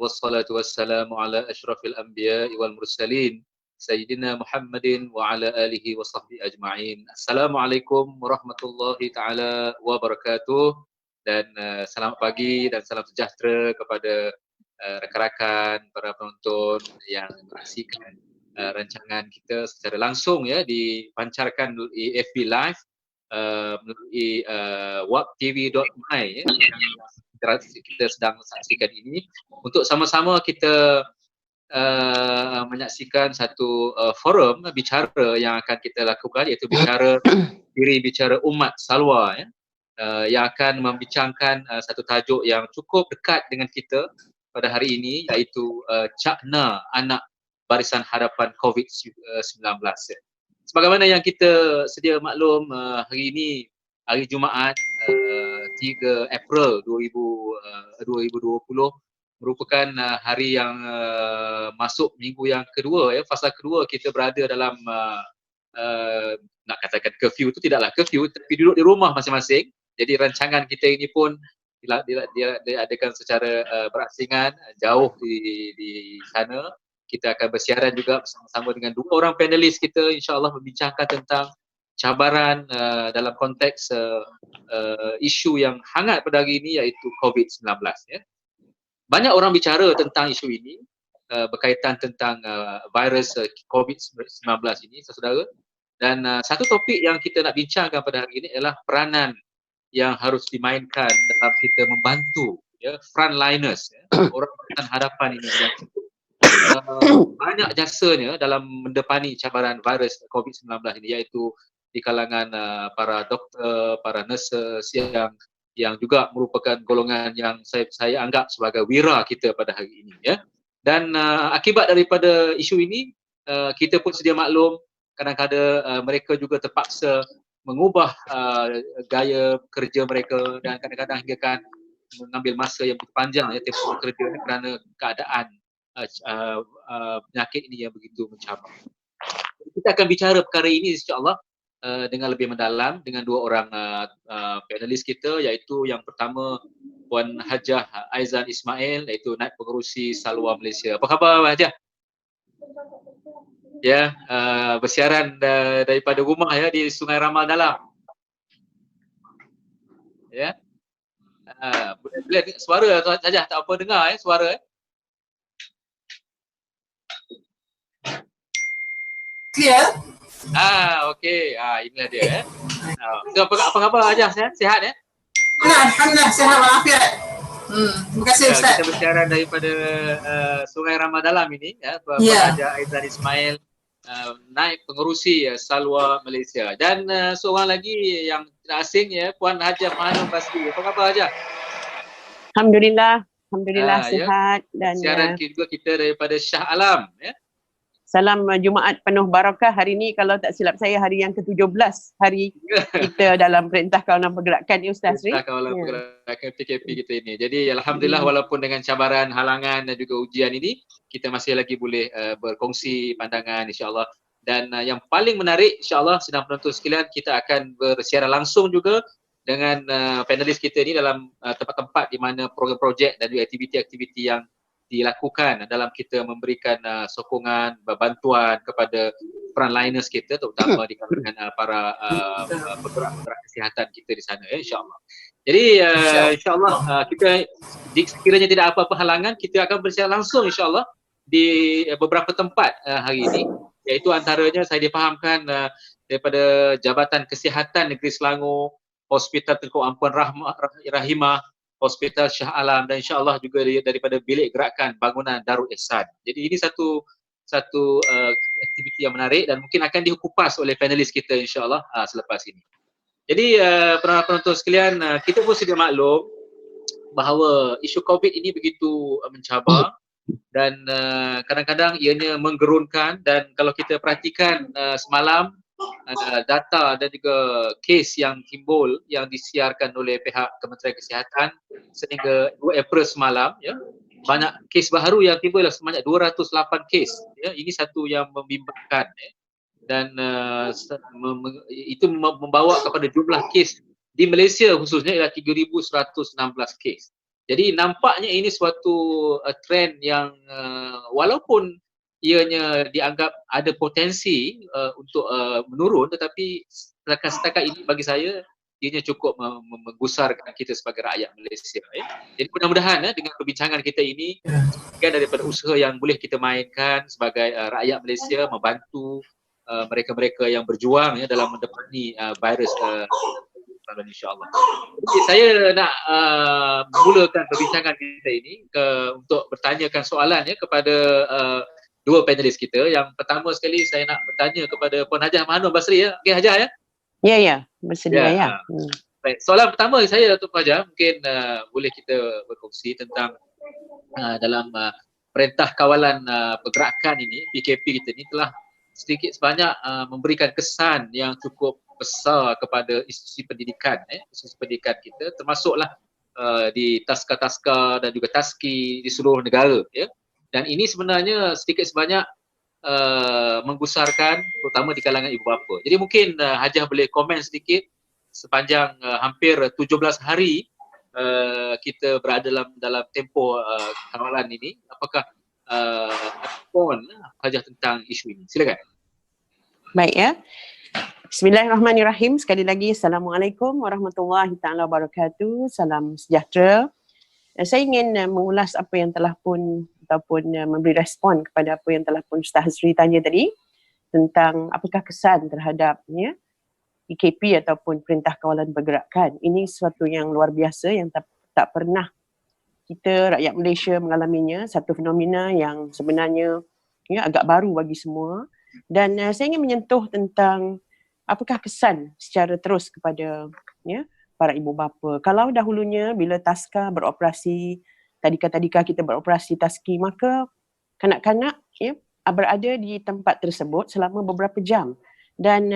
wassalatu wassalamu ala asyrafil anbiya'i wal mursalin Sayyidina Muhammadin wa ala alihi wa sahbihi ajma'in. Assalamualaikum warahmatullahi ta'ala wabarakatuh. Dan selamat pagi dan salam sejahtera kepada rakan-rakan, para penonton yang menyaksikan rancangan kita secara langsung ya, dipancarkan melalui FB Live, melalui waptv.my ya, kita sedang saksikan ini untuk sama-sama kita menyaksikan satu forum bicara yang akan kita lakukan, iaitu bicara umat Salwa ya, yang akan membincangkan satu tajuk yang cukup dekat dengan kita pada hari ini, iaitu Cakna Anak Barisan Hadapan COVID-19 ya. Sebagaimana yang kita sedia maklum, hari ini hari Jumaat 3 April 2020 merupakan hari yang masuk minggu yang kedua ya, fasa kedua kita berada dalam nak katakan curfew itu tidaklah curfew, tapi duduk di rumah masing-masing. Jadi rancangan kita ini pun diadakan secara berasingan jauh di sana. Kita akan bersiaran juga bersama-sama dengan dua orang panelis kita, insya-Allah membincangkan tentang cabaran dalam konteks isu yang hangat pada hari ini, iaitu COVID-19 ya. Banyak orang bicara tentang isu ini berkaitan tentang virus COVID-19 ini, saudara. Dan satu topik yang kita nak bincangkan pada hari ini adalah peranan yang harus dimainkan dalam kita membantu ya, frontliners ya, orang barisan hadapan ini yang banyak jasanya dalam mendepani cabaran virus COVID-19 ini, iaitu di kalangan para doktor, para nurses yang juga merupakan golongan yang saya anggap sebagai wira kita pada hari ini ya. Dan akibat daripada isu ini, kita pun sedia maklum kadang-kadang mereka juga terpaksa mengubah gaya kerja mereka, dan kadang-kadang hingga kan mengambil masa yang berpanjang ya, tempoh kerja kerana keadaan penyakit ini yang begitu mencabar. Kita akan bicara perkara ini insya-Allah dengan lebih mendalam dengan dua orang panelis kita, iaitu yang pertama Puan Hajah Aizan Ismail, iaitu Naib Pengerusi Salwa Malaysia. Apa khabar Hajah? Ya, bersiaran daripada rumah ya, di Sungai Ramal Dalam. Ya. Boleh suara Hajah, tak apa dengar suara Clear? Okey. Inilah dia So, apa khabar Hajah? Sihat ya? Alhamdulillah, sihat walafiat. Terima kasih Ustaz. Kita bersiaran daripada Sungai Ramal Dalam ini ya, Puan Hajah Aizan Ismail, Naib Pengerusi Salwa Malaysia, dan seorang lagi yang tidak asing ya, Puan Hajah Mahanum Basri. Apa khabar Hajah? Alhamdulillah sihat ya. dan siaran juga kita daripada Shah Alam ya. Salam Jumaat penuh barakah. Hari ini kalau tak silap saya hari yang ke-17 hari kita dalam Perintah Kawalan Pergerakan ni Ustaz Sri. Perintah Kawalan Pergerakan PKP kita ini. Jadi alhamdulillah walaupun dengan cabaran, halangan dan juga ujian ini, kita masih lagi boleh berkongsi pandangan insya-Allah. Dan yang paling menarik insya-Allah sedang penonton sekalian, kita akan bersiaran langsung juga dengan panelis kita ni dalam tempat-tempat di mana program-projek dan juga aktiviti-aktiviti yang dilakukan dalam kita memberikan sokongan, bantuan kepada frontliners kita, terutama di kalangan para penggerak kesihatan kita di sana ya, insya-Allah. Jadi insya-Allah kita sekiranya tidak apa-apa halangan, kita akan bersiaran langsung insya-Allah di beberapa tempat hari ini, iaitu antaranya saya difahamkan daripada Jabatan Kesihatan Negeri Selangor, Hospital Tengku Ampuan Rahimah, Hospital Shah Alam, dan insya-Allah juga daripada Bilik Gerakan Bangunan Darul Ihsan. Jadi ini satu aktiviti yang menarik dan mungkin akan dikupas oleh panelis kita insya-Allah selepas ini. Jadi penonton sekalian, kita pun sedia maklum bahawa isu COVID ini begitu mencabar dan kadang-kadang ianya menggerunkan, dan kalau kita perhatikan semalam data dan juga kes yang timbul yang disiarkan oleh pihak Kementerian Kesihatan sehingga 2 April semalam ya, banyak kes baru yang timbul sebanyak 208 kes ya. Ini satu yang membimbangkan ya. Dan itu membawa kepada jumlah kes di Malaysia khususnya ialah 3,116 kes. Jadi nampaknya ini suatu trend yang walaupun ianya dianggap ada potensi untuk menurun, tetapi setakat ini bagi saya ianya cukup menggusarkan kita sebagai rakyat Malaysia. Jadi mudah-mudahan dengan perbincangan kita ini sebagian daripada usaha yang boleh kita mainkan sebagai rakyat Malaysia, membantu mereka-mereka yang berjuang dalam mendepani virus insya-Allah. Jadi saya nak memulakan perbincangan kita ini untuk bertanyakan soalan kepada dua panelis kita. Yang pertama sekali saya nak bertanya kepada Puan Hajah Mahanur Basri Okey Hajah Ya, bersedia ya. Baik, soalan pertama saya Datuk Puan Hajah, mungkin boleh kita berkongsi tentang dalam Perintah Kawalan Pergerakan ini, PKP kita ini telah sedikit sebanyak memberikan kesan yang cukup besar kepada institusi pendidikan kita, termasuklah di taska-taska dan juga taski di seluruh negara Dan ini sebenarnya sedikit sebanyak menggusarkan terutama di kalangan ibu bapa. Jadi mungkin Hajah boleh komen sedikit sepanjang hampir 17 hari kita berada dalam tempoh kawalan ini, apakah respon Hajah tentang isu ini? Silakan. Baik ya. Bismillahirrahmanirrahim. Sekali lagi Assalamualaikum warahmatullahi taala wabarakatuh. Salam sejahtera. Saya ingin mengulas apa yang telah pun ataupun memberi respon kepada apa yang telah pun Ustaz Hasri tanya tadi tentang apakah kesan terhadap PKP ataupun Perintah Kawalan Pergerakan. Ini sesuatu yang luar biasa yang tak pernah kita rakyat Malaysia mengalaminya, satu fenomena yang sebenarnya agak baru bagi semua. Dan saya ingin menyentuh tentang apakah kesan secara terus kepada para ibu bapa. Kalau dahulunya bila taska beroperasi, tadika-tadika kita beroperasi taski, maka kanak-kanak berada di tempat tersebut selama beberapa jam. Dan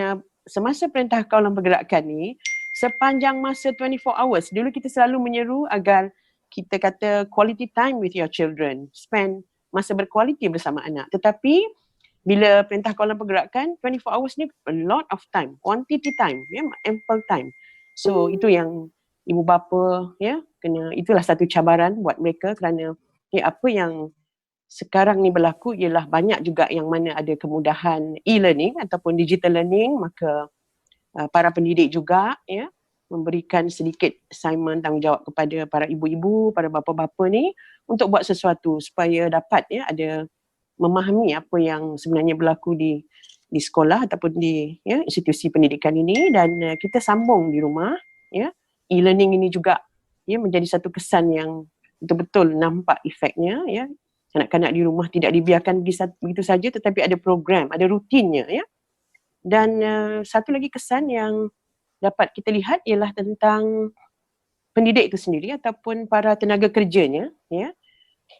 semasa Perintah Kawalan Pergerakan ni, sepanjang masa 24 hours, dulu kita selalu menyeru agar kita kata quality time with your children, spend masa berkualiti bersama anak. Tetapi bila Perintah Kawalan Pergerakan, 24 hours ni a lot of time, quantity time, ample time. So itu yang ibu bapa kena, itulah satu cabaran buat mereka kerana apa yang sekarang ni berlaku ialah banyak juga yang mana ada kemudahan e-learning ataupun digital learning, maka para pendidik juga memberikan sedikit assignment tanggungjawab kepada para ibu-ibu, para bapa-bapa ni untuk buat sesuatu supaya dapat ada memahami apa yang sebenarnya berlaku di sekolah ataupun di institusi pendidikan ini, dan kita sambung di rumah e-learning ini juga menjadi satu kesan yang betul-betul nampak efeknya kanak-kanak di rumah tidak dibiarkan begitu saja, tetapi ada program, ada rutinnya dan satu lagi kesan yang dapat kita lihat ialah tentang pendidik itu sendiri ataupun para tenaga kerjanya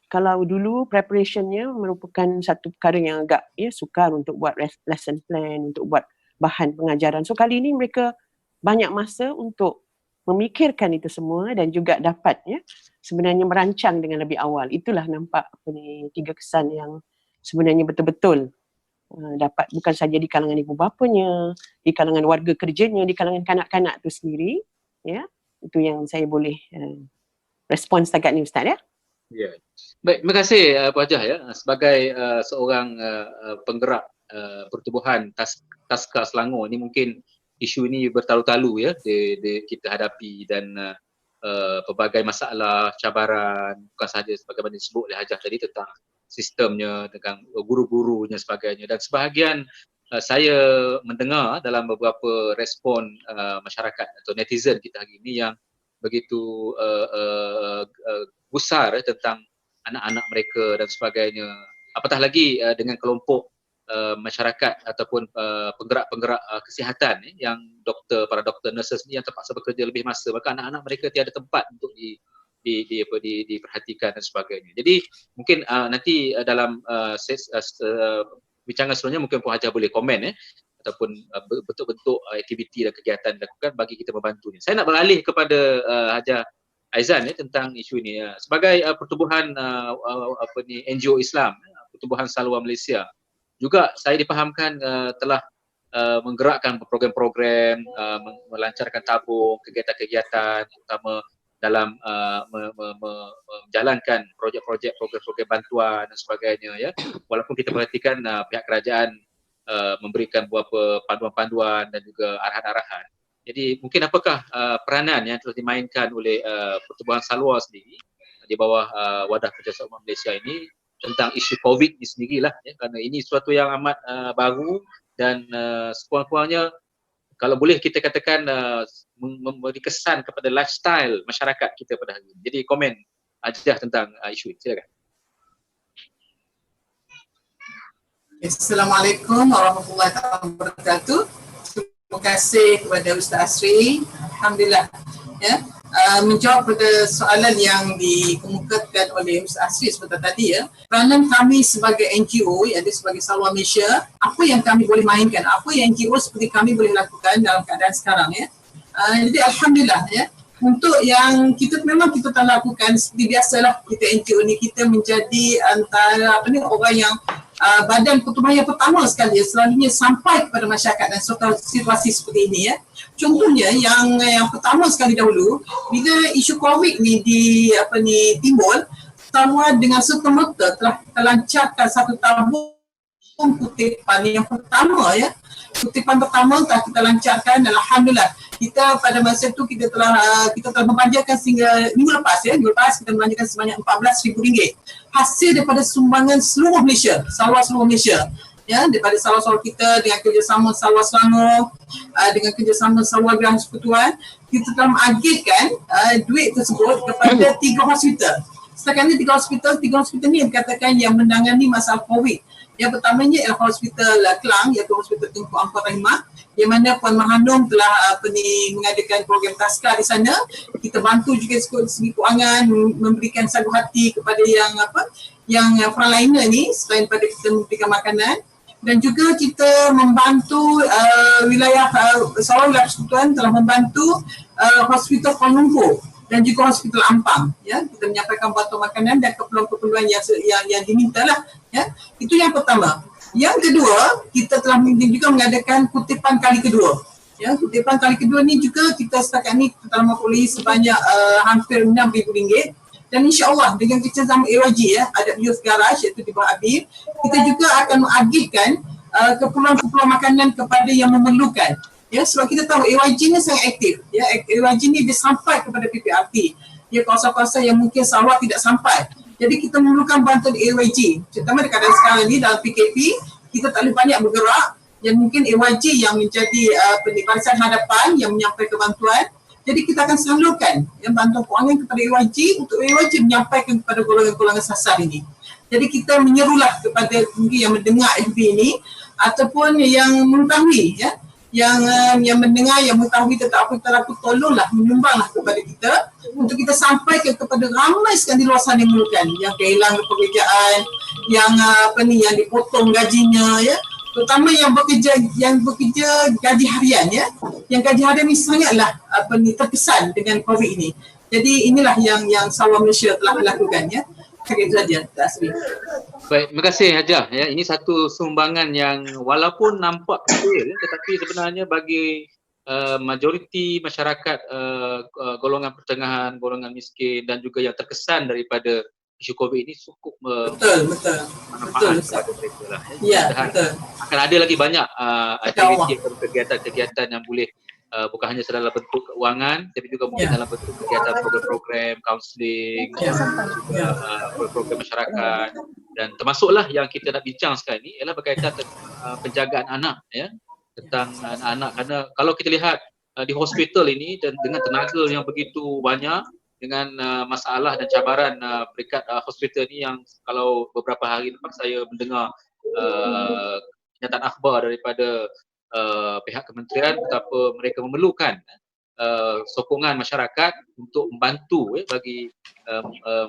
Kalau dulu preparationnya merupakan satu perkara yang agak sukar untuk buat lesson plan, untuk buat bahan pengajaran. So kali ini mereka banyak masa untuk memikirkan itu semua dan juga dapat sebenarnya merancang dengan lebih awal. Itulah nampak tiga kesan yang sebenarnya betul-betul dapat bukan saja di kalangan ibu bapanya, di kalangan warga kerjanya, di kalangan kanak-kanak itu sendiri. Itu yang saya boleh respon setakat ni Ustaz Ya. Baik, terima kasih Puan Hajah sebagai seorang penggerak pertubuhan Taska Selangor ni, mungkin isu ini bertalu-talu kita hadapi dan pelbagai masalah, cabaran, bukan sahaja sebagaimana disebut oleh Hajah tadi tentang sistemnya, tentang guru-gurunya sebagainya, dan sebahagian saya mendengar dalam beberapa respon masyarakat atau netizen kita hari ini yang begitu gusar tentang anak-anak mereka dan sebagainya. Apatah lagi dengan kelompok masyarakat ataupun penggerak-penggerak kesihatan yang para doktor, nurses ni yang terpaksa bekerja lebih masa, maka anak-anak mereka tiada tempat untuk diperhatikan dan sebagainya. Jadi mungkin nanti dalam bincangan seterusnya mungkin Puan Hajah boleh komen ataupun bentuk-bentuk aktiviti dan kegiatan dilakukan bagi kita membantunya. Saya nak beralih kepada Hajah Aizan tentang isu ini. Sebagai pertubuhan NGO Islam, Pertubuhan Salwa Malaysia, juga saya dipahamkan telah menggerakkan program-program, melancarkan tabung, kegiatan-kegiatan terutama dalam menjalankan projek-projek, program-program bantuan dan sebagainya ya. Walaupun kita perhatikan pihak kerajaan memberikan beberapa panduan-panduan dan juga arahan-arahan. Jadi mungkin apakah peranan yang telah dimainkan oleh Pertubuhan Salwa sendiri di bawah Wadah Kerjasama Umat Malaysia ini tentang isu COVID ni sendirilah ya, kerana ini sesuatu yang amat baru dan sekurang-kurangnya kalau boleh kita katakan memberi kesan kepada lifestyle masyarakat kita pada hari ini. Jadi komen Hajah tentang isu ini, silakan. Assalamualaikum warahmatullahi wabarakatuh. Terima kasih kepada Ustaz Asri. Alhamdulillah ya. Menjawab pada soalan yang dikemukakan oleh Ustaz Asri sebentar tadi ya. Peranan kami sebagai NGO, iaitu sebagai Salwa Malaysia, apa yang kami boleh mainkan, apa yang NGO seperti kami boleh lakukan dalam keadaan sekarang ya. Jadi alhamdulillah ya. Untuk yang kita memang kita telah lakukan seperti biasalah, kita NGO ni kita menjadi antara orang yang badan pertubuhan yang pertama sekali selalunya sampai kepada masyarakat dan situasi seperti ini ya. Contohnya yang pertama sekali dahulu bila isu COVID ni timbul, Salwa dengan serta-merta telah lancarkan satu tabung kutipan yang pertama ya. Kutipan pertama telah kita lancarkan dan alhamdulillah kita pada masa itu kita telah membanjarkan sehingga minggu lepas kita membanjarkan sebanyak RM14,000 hasil daripada sumbangan seluruh Malaysia, Salwa seluruh Malaysia ya, daripada Salwa-Salwa kita dengan kerjasama Salwa Selangor, dengan kerjasama Salwa Gerahan Persekutuan, kita telah mengagihkan duit tersebut kepada 3 hospital. Setakat ini 3 hospital ni yang dikatakan yang menangani masalah COVID. Yang pertamanya ialah Hospital Kelang, iaitu Hospital Tunku Ampun Rahimah, yang mana Puan Mahanum telah mengadakan program taska di sana. Kita bantu juga segi kewangan, memberikan sagu hati kepada yang frontliner ni selain pada kita memberikan makanan. Dan juga kita membantu wilayah Salwa Wilayah Persekutuan telah membantu Hospital Kuala Lumpur dan juga Hospital Ampang ya. Kita menyampaikan bantuan makanan dan keperluan-keperluan yang dimintalah ya. Itu yang pertama. Yang kedua, kita telah juga mengadakan kutipan kali kedua. Ya, kutipan kali kedua ni juga kita setakat ni telah memperoleh sebanyak hampir RM6,000 dan insya-Allah dengan kerjasama AYG ya, Adab Youth Garage iaitu di bawah Habib, kita juga akan mengagihkan keperluan-keperluan makanan kepada yang memerlukan. Ya, sebab kita tahu AYG ni sangat aktif. Ya, AYG ni dia sampai kepada PPRT. Ya, kawasan-kawasan yang mungkin Salwa tidak sampai. Jadi kita memerlukan bantuan AYG. Terutama dekat sekarang ni dalam PKP, kita tak boleh banyak bergerak. Yang mungkin AYG yang menjadi barisan hadapan yang menyampaikan bantuan. Jadi kita akan salurkan bantuan kewangan kepada AYG untuk AYG menyampaikan kepada golongan-golongan sasar ini. Jadi kita menyerulah kepada mungkin yang mendengar FB ini ataupun yang mengetahui ya, yang mendengar, yang mengetahui tentang apa kita lakukan, tolonglah menyumbanglah kepada kita untuk kita sampaikan kepada ramai sekali di luar sana yang memerlukan, yang kehilangan pekerjaan, yang yang dipotong gajinya ya, terutama yang bekerja gaji harian ya, yang gaji harian ni sangatlah terkesan dengan COVID ini. Jadi inilah yang Salwa Malaysia telah melakukan ya. Itu saja, Asri. Baik, terima kasih Hajah. Ya, ini satu sumbangan yang walaupun nampak kecil, tetapi sebenarnya bagi majoriti masyarakat golongan pertengahan, golongan miskin dan juga yang terkesan daripada isu COVID ini cukup betul. Ya, betul. Akan ada lagi banyak aktiviti atau kegiatan-kegiatan yang boleh bukan hanya dalam bentuk keuangan tapi juga mungkin dalam bentuk kegiatan program-program kaunseling, program masyarakat, dan termasuklah yang kita nak bincang sekarang ini ialah berkaitan dengan penjagaan anak ya, tentang anak-anak. Kerana kalau kita lihat di hospital ini dan dengan tenaga yang begitu banyak, dengan masalah dan cabaran peringkat hospital ini yang kalau beberapa hari lepas saya mendengar kenyataan akhbar daripada pihak kementerian betapa mereka memerlukan sokongan masyarakat untuk membantu bagi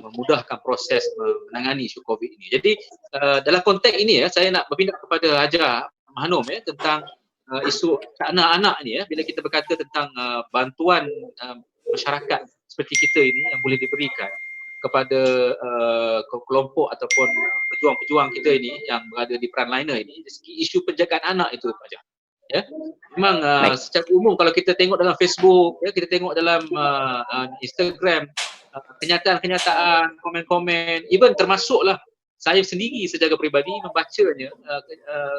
memudahkan proses menangani isu COVID ini. Jadi dalam konteks ini saya nak berpindah kepada Hajah Mahanum tentang isu anak-anak ni bila kita berkata tentang bantuan masyarakat seperti kita ini yang boleh diberikan kepada kelompok ataupun pejuang-pejuang kita ini yang berada di frontliner ini, isu penjagaan anak itu Hajah. Ya, memang secara umum kalau kita tengok dalam Facebook, kita tengok dalam Instagram, kenyataan-kenyataan, komen-komen, even termasuklah saya sendiri secara peribadi membacanya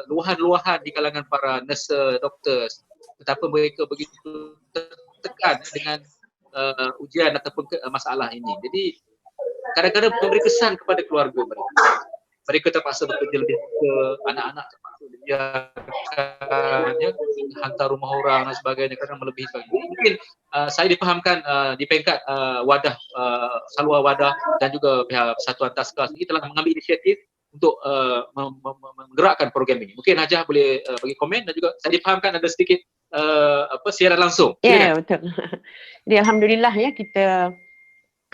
luahan-luahan di kalangan para nurse, doktor, betapa mereka begitu tertekan dengan ujian ataupun masalah ini. Jadi kadang-kadang memberi kesan kepada keluarga mereka. Mereka terpaksa bekerja lebih ke anak-anak terpaksa dibiarkan, hantar rumah orang dan sebagainya, kadang melebihkan. Mungkin saya dipahamkan di peringkat wadah, Salwa Wadah dan juga pihak Persatuan Taska sendiri telah mengambil inisiatif untuk menggerakkan program ini. Mungkin Hajah boleh bagi komen, dan juga saya dipahamkan ada sedikit siaran langsung. Ya, betul. Jadi alhamdulillah ya, kita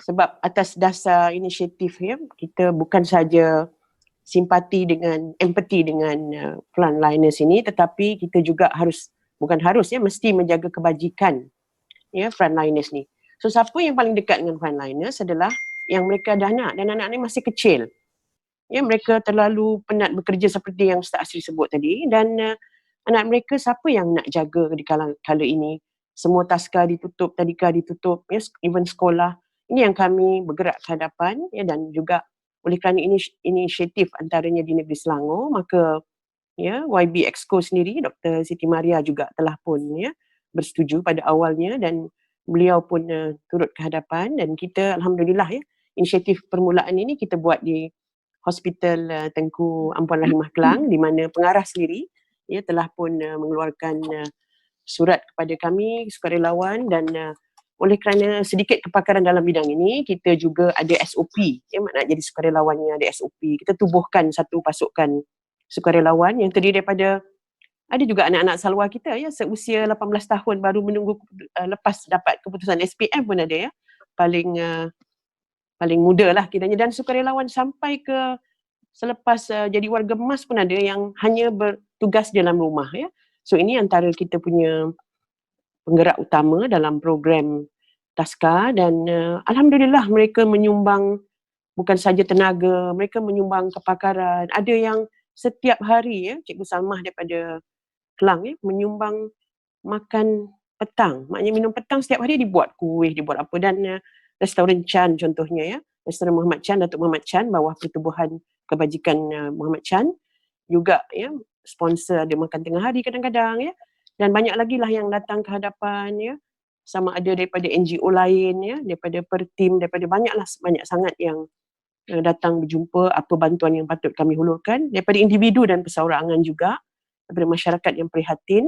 sebab atas dasar inisiatif ya, kita bukan saja simpati dengan, empati dengan frontliners ini, tetapi kita juga mesti menjaga kebajikan ya frontliners ni. So siapa yang paling dekat dengan frontliners adalah yang mereka dah anak, dan anak ni masih kecil. Ya, mereka terlalu penat bekerja seperti yang Ustaz Asri sebut tadi, dan anak mereka siapa yang nak jaga di kala ini? Semua taska ditutup, tadika ditutup, ya, even sekolah. Ini yang kami bergerak ke hadapan ya, dan juga oleh kerana inisiatif antaranya di Negeri Selangor, maka ya YB Exco sendiri, Dr. Siti Maria juga telah pun ya bersetuju pada awalnya, dan beliau pun turut ke hadapan, dan kita alhamdulillah ya, inisiatif permulaan ini kita buat di Hospital Tengku Ampuan Rahimah Kelang, di mana pengarah sendiri ya telah pun mengeluarkan surat kepada kami sukarelawan, dan oleh kerana sedikit kepakaran dalam bidang ini, kita juga ada SOP. Ya, nak jadi sukarelawannya ada SOP. Kita tubuhkan satu pasukan sukarelawan yang terdiri daripada, ada juga anak-anak Salwa kita ya, seusia 18 tahun baru menunggu lepas dapat keputusan SPM pun ada ya. Paling muda lah kiranya, dan sukarelawan sampai ke selepas jadi warga emas pun ada yang hanya bertugas dalam rumah ya. So ini antara kita punya penggerak utama dalam program Taska, dan alhamdulillah mereka menyumbang bukan saja tenaga, mereka menyumbang kepakaran. Ada yang setiap hari ya, Cikgu Salmah daripada Kelang ya, menyumbang makan petang. Maknanya minum petang setiap hari, dibuat kuih, dibuat apa, dan restoran Chan contohnya ya, restoran Muhammad Chan, Datuk Muhammad Chan bawah Pertubuhan Kebajikan Muhammad Chan juga ya, sponsor ada makan tengah hari kadang-kadang ya, dan banyak lagi lah yang datang ke hadapan ya, sama ada daripada NGO lain ya, daripada Pertim, daripada banyak sangat yang datang berjumpa apa bantuan yang patut kami hulurkan, daripada individu dan perseorangan juga, daripada masyarakat yang prihatin.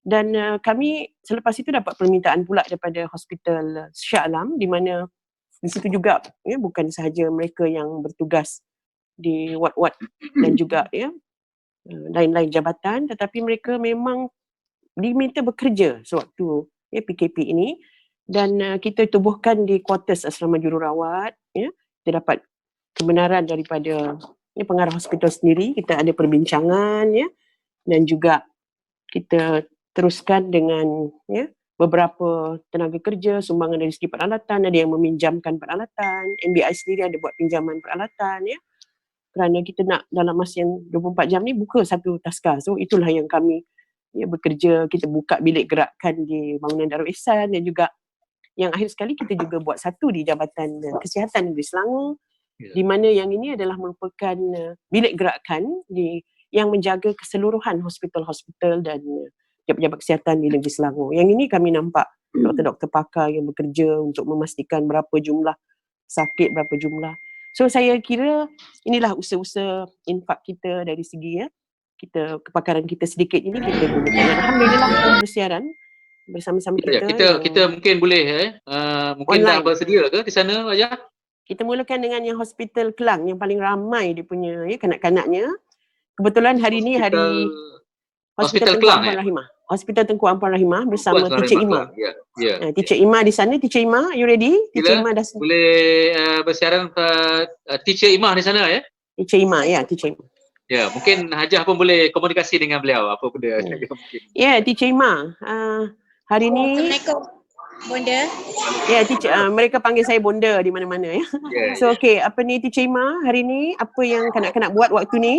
Dan kami selepas itu dapat permintaan pula daripada Hospital Shah Alam, di mana di situ juga ya, bukan sahaja mereka yang bertugas di ward-ward dan juga ya lain-lain jabatan, tetapi mereka memang diminta bekerja sewaktu ya PKP ini, dan kita tubuhkan di kuartus asrama jururawat ya. Kita dapat kebenaran daripada ya, pengarah hospital sendiri, kita ada perbincangan ya, dan juga kita teruskan dengan ya beberapa tenaga kerja, sumbangan dari segi peralatan, ada yang meminjamkan peralatan, MBI sendiri ada buat pinjaman peralatan ya, kerana kita nak dalam masa yang 24 jam ni buka satu taska. So itulah yang kami ya bekerja, kita buka bilik gerakan di bangunan Darul Ihsan, dan juga yang akhir sekali kita juga buat satu di Jabatan Kesihatan Negeri Selangor, di mana yang ini adalah merupakan bilik gerakan yang menjaga keseluruhan hospital-hospital dan pejabat-pejabat kesihatan di Negeri Selangor. Yang ini kami nampak doktor-doktor pakar yang bekerja untuk memastikan berapa jumlah sakit, berapa jumlah. So saya kira inilah usaha-usaha infak kita dari segi ya, kita kepakaran kita sedikit ini kita gunakan. Alhamdulillah bersiaran bersama-sama kita mungkin boleh mungkin online. Dah bersedia ke di sana Wajah? Kita mulakan dengan yang Hospital Kelang yang paling ramai dia punya ya kanak-kanaknya. Kebetulan hari ni hari Hospital Tengku Ampuan Rahimah. Hospital Tengku Ampuan Rahimah bersama Teacher Ima. Ya. Teacher Ima di sana. Teacher Ima, you ready? Teacher Ima dah boleh bersiaran Teacher Ima di sana ya? Teacher Ima, ya, Teacher Ima. Ya, mungkin Hajah pun boleh komunikasi dengan beliau apa benda mungkin. Ya, Teacher Ima. Hari ni Assalamualaikum. Bonda. Ya, teacher, mereka panggil saya bonda di mana-mana ya. So okey, apa ni Teacher Ima, hari ni apa yang kanak-kanak buat waktu ni?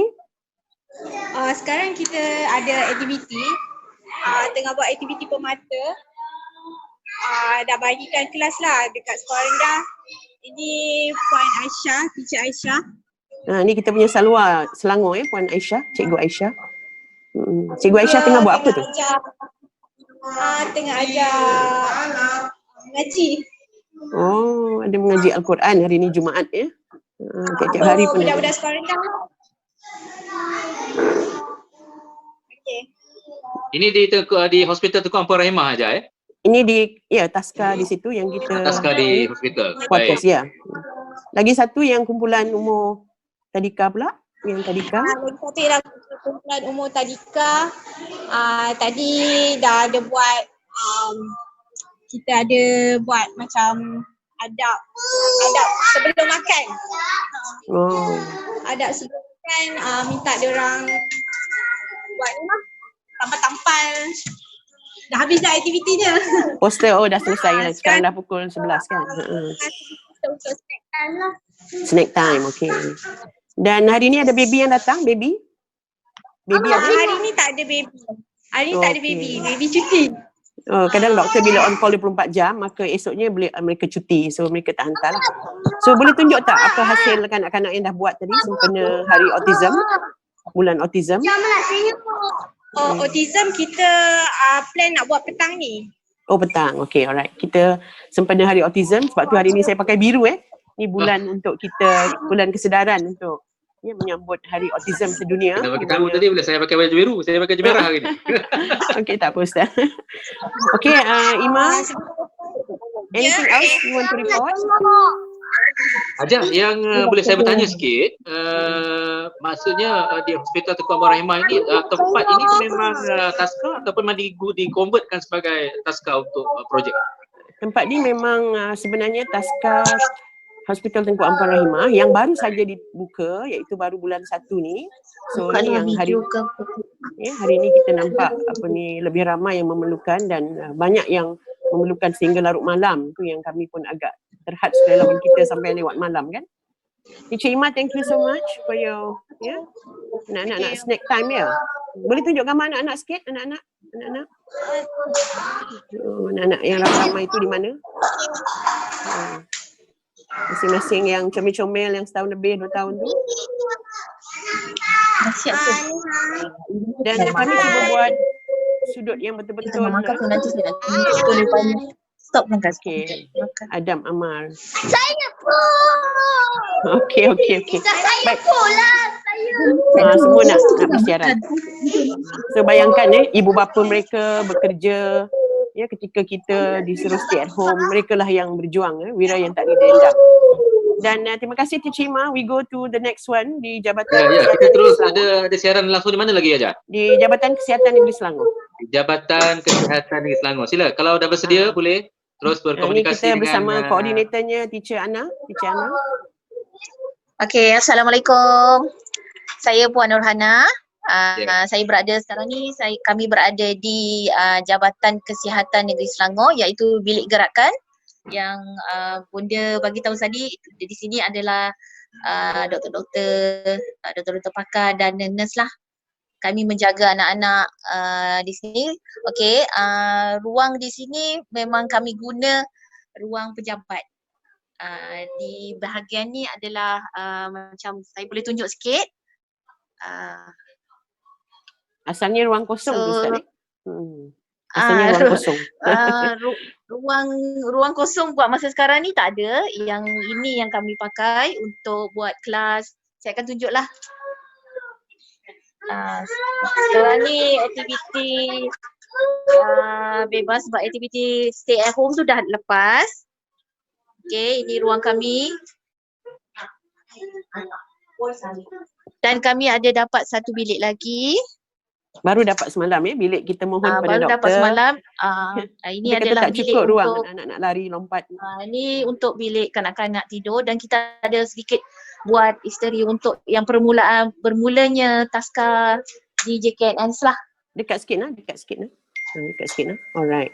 Sekarang kita ada aktiviti, tengah buat aktiviti pemata. dah bagikan kelas lah dekat sekolah rendah. Ini Puan Aisyah, Teacher Aisyah. Ni kita punya Salwa Selangor Puan Aisyah, Cikgu Aisyah. Cikgu Aisyah tengah buat apa tu? Tengah ajar mengaji. Oh, ada mengaji Al-Quran hari ni Jumaat ya. Tiap-tiap hari pun ada. Budak-budak sekolah rendah. Okey. Ini di Hospital Tunku Ampun Rahimah aja Ini di Taska di situ yang kita Taska di hospital. quarters Baik. ya. Lagi satu yang kumpulan umur tadika pula, yang tadika. Lagi satu ialah kumpulan umur tadika. Tadi dah ada buat kita ada buat macam adab sebelum makan. Oh. Adab sebelum makan minta dia orang buat ni lah, tampal-tampal. Dah habis dah aktiviti dia. Poster dah selesai lah. Sekarang dah pukul 11 kan. Untuk snack time lah. Snack time, okey. Dan hari ni ada baby yang datang, baby ada? Hari ni tak ada baby. Hari ni tak ada baby. Baby cuti. Kadang doktor bila on call 24 jam, maka esoknya mereka cuti. So mereka tak hantar lah. So boleh tunjuk tak apa hasil kanak-kanak yang dah buat tadi sempena hari autism, bulan autism? Autism kita plan nak buat petang ni. Oh petang, okey, alright. Kita sempena hari autism, sebab tu hari ni saya pakai biru Ni bulan untuk kita, bulan kesedaran untuk menyambut hari autism sedunia. Kita pakai tamu tadi boleh saya pakai baju biru, saya pakai baju merah hari ni. Okey, tak apa Ustaz. Okey, Ima, anything else you want to report? Aja, yang boleh saya bertanya sikit, maksudnya di Hospital Tunku Ampun Rahimah ini, tempat ini memang taska ataupun memang di-convertkan sebagai taska untuk projek? Tempat ni memang sebenarnya taska Hospital Tunku Ampun Rahimah yang baru saja dibuka, iaitu baru bulan 1 ni. So ni yang hari ni kita nampak lebih ramai yang memerlukan dan banyak yang memerlukan sehingga larut malam. Tu yang kami pun agak terhad sudah lawan kita sampai lewat malam kan. Teacher Ima, thank you so much for your anak-anak nak snack time ya. Boleh tunjuk gambar anak-anak sikit, anak-anak. Anak-anak yang ramai-ramai itu di mana? Masing-masing yang comel-comel yang setahun lebih, 2 tahun tu. Dan kami cuba buat sudut yang betul-betul stop makan. Okay. Adam Amar. Saya pun. Okey. Saya pula. Saya. Semua nak bersiaran. So bayangkan ibu bapa mereka bekerja ketika kita disuruh stay at home, mereka lah yang berjuang, wira yang tak didendam. Dan terima kasih Teacher Ima. We go to the next one di Jabatan Kesihatan kita terus Negeri ada siaran langsung di mana lagi aja? Di Jabatan Kesihatan Negeri Selangor. Jabatan Kesihatan Negeri Selangor. Sila, kalau dah bersedia boleh terus berkomunikasi ini kita bersama dengan koordinatornya Teacher Ana. Okey, Assalamualaikum. Saya Puan Nurhana. Saya berada sekarang ni, kami berada di Jabatan Kesihatan Negeri Selangor, iaitu Bilik Gerakan yang Bonda bagi tahu tadi. Di sini adalah doktor-doktor pakar dan nurse lah. Kami menjaga anak-anak di sini. Okey, ruang di sini memang kami guna ruang pejabat. Di bahagian ni adalah macam saya boleh tunjuk sikit. Asalnya ruang kosong tu Ustaz. Asalnya ruang kosong. Ruang kosong buat masa sekarang ni tak ada. Yang ini yang kami pakai untuk buat kelas. Saya akan tunjuklah. Sekarang ni aktiviti bebas sebab aktiviti stay at home tu dah lepas. Okey, ini ruang kami. Dan kami ada dapat satu bilik lagi. Baru dapat semalam bilik kita mohon pada baru doktor. Dapat semalam. Ini dia adalah tak bilik cukup ruang untuk anak-anak lari lompat. Ini untuk bilik kanak-kanak tidur dan kita ada sedikit buat isteri untuk yang bermulanya taska di JKNS lah. Dekat sikit nah. Alright.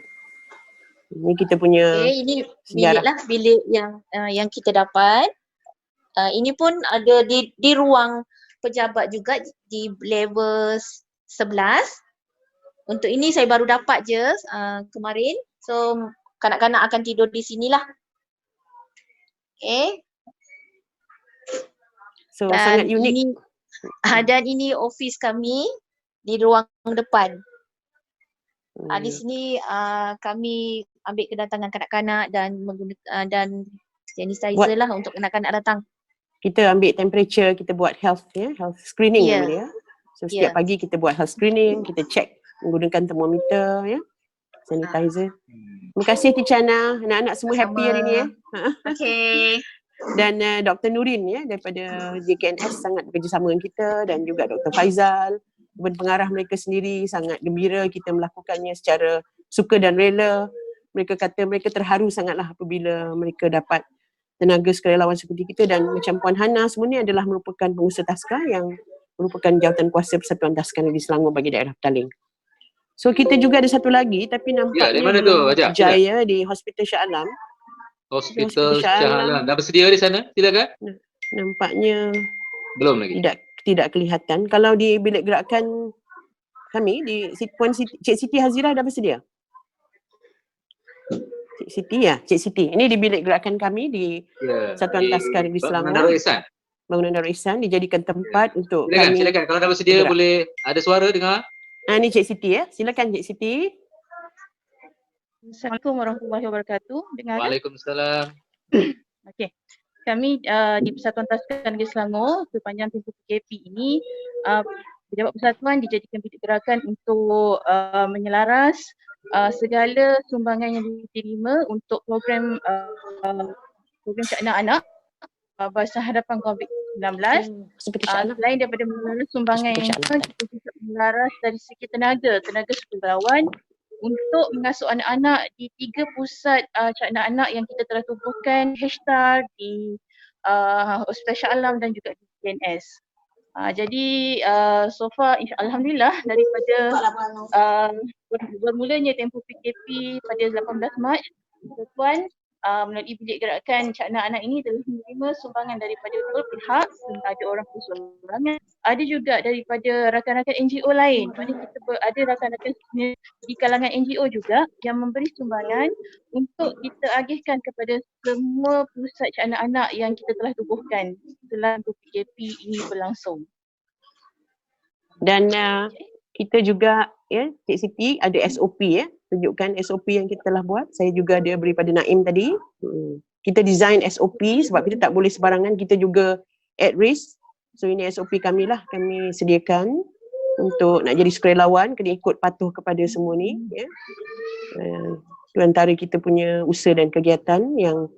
Ini kita punya ini bilik lah, bilik yang kita dapat. Ini pun ada di ruang pejabat juga di level 11. Untuk ini saya baru dapat je kemarin. So kanak-kanak akan tidur di sinilah. Okay. So Dan sangat unik. ini dan ini office kami di ruang depan. Di sini kami ambil kedatangan kanak-kanak dan menggunakan dan sanitizer lah untuk kanak-kanak datang. Kita ambil temperature, kita buat health screening Ya. nama dia. So setiap pagi kita buat health screening, kita check menggunakan termometer ya, sanitizer. Terima kasih Teacher Ana, anak-anak semua happy hari ni Okay. Dan Dr. Nurin ya daripada JKNS sangat bekerjasama dengan kita, dan juga Dr. Faizal, pengarah mereka sendiri sangat gembira kita melakukannya secara suka dan rela. Mereka kata mereka terharu sangatlah apabila mereka dapat tenaga sukarelawan seperti kita, dan macam Puan Hana semua ni adalah merupakan pengusaha taska yang merupakan jawatan kuasa Persatuan Taska Negeri Selangor bagi daerah Petaling. So kita juga ada satu lagi tapi nampaknya di mana tu, belum Ajak? berjaya di Hospital Shah Alam. Hospital Shah Alam. Dah bersedia di sana? Silakan. Nampaknya belum lagi. Tidak kelihatan. Kalau di bilik gerakan kami di Puan Cik Siti Hazirah dah bersedia. Cik Siti ya, Cik Siti. Ini di bilik gerakan kami di Satuan Taska Negeri Selangor. Bangunan Darul Ihsan dijadikan tempat untuk kami. Silakan. Kalau dah bersedia boleh ada suara dengar. Ni Cik Siti ya. Silakan Cik Siti. Assalamualaikum warahmatullahi wabarakatuh. Dengar? Waalaikumsalam. Okey. Kami di Persatuan Taska Negeri Selangor sepanjang tempoh PKP ini Pejabat Persatuan dijadikan bilik gerakan untuk menyelaras segala sumbangan yang diterima untuk program Cak Nak Anak Bahasa Hadapan COVID-19. Selain daripada menyelaras sumbangan yang kita juga menyelaras dari segi tenaga sukarelawan untuk mengasuh anak-anak di 3 pusat Cak Nak Anak yang kita telah tubuhkan H-Star di Hospital Shah Alam dan juga di JNS. Jadi so far alhamdulillah daripada bermulanya tempoh PKP pada 18 Mac, Persatuan melalui bilik gerakan Cak Nak Anak ini telah menerima sumbangan daripada beberapa pihak. Ada orang sumbangan, ada juga daripada rakan-rakan NGO lain. Maksudnya kita ada rakan-rakan di kalangan NGO juga yang memberi sumbangan untuk kita agihkan kepada semua pusat Cak Nak Anak yang kita telah tubuhkan selama PKP ini berlangsung. Dan kita juga ya Cik Siti ada SOP ya, tunjukkan SOP yang kita telah buat. Saya juga ada beri pada Naim tadi. Kita design SOP sebab kita tak boleh sebarangan, kita juga at risk. So ini SOP kami lah, kami sediakan untuk nak jadi sukarelawan kena ikut patuh kepada semua ni ya. Itu antara kita punya usaha dan kegiatan yang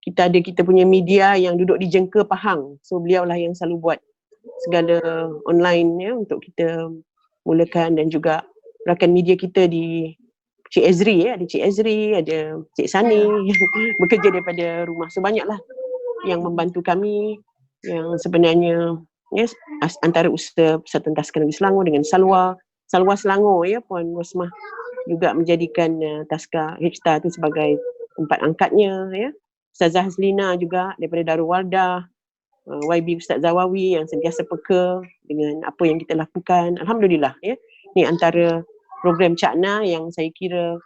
kita ada. Kita punya media yang duduk di Jengka Pahang, so beliau lah yang selalu buat segala online ya untuk kita mulakan, dan juga rakan media kita di Cik Ezri ya, ada Cik Ezri, ada Cik Sani yang bekerja daripada rumah. So banyaklah yang membantu kami, yang sebenarnya ya, antara usaha Persatuan Taska Negeri Selangor dengan Salwa Selangor ya, Puan Rosmah juga menjadikan Taska H-Star tu sebagai tempat angkatnya ya. Ustazah Hazlina juga daripada Darul Wardah, YB Ustaz Zawawi yang sentiasa peka dengan apa yang kita lakukan. Alhamdulillah ya. Ni antara program Cak Na yang saya kira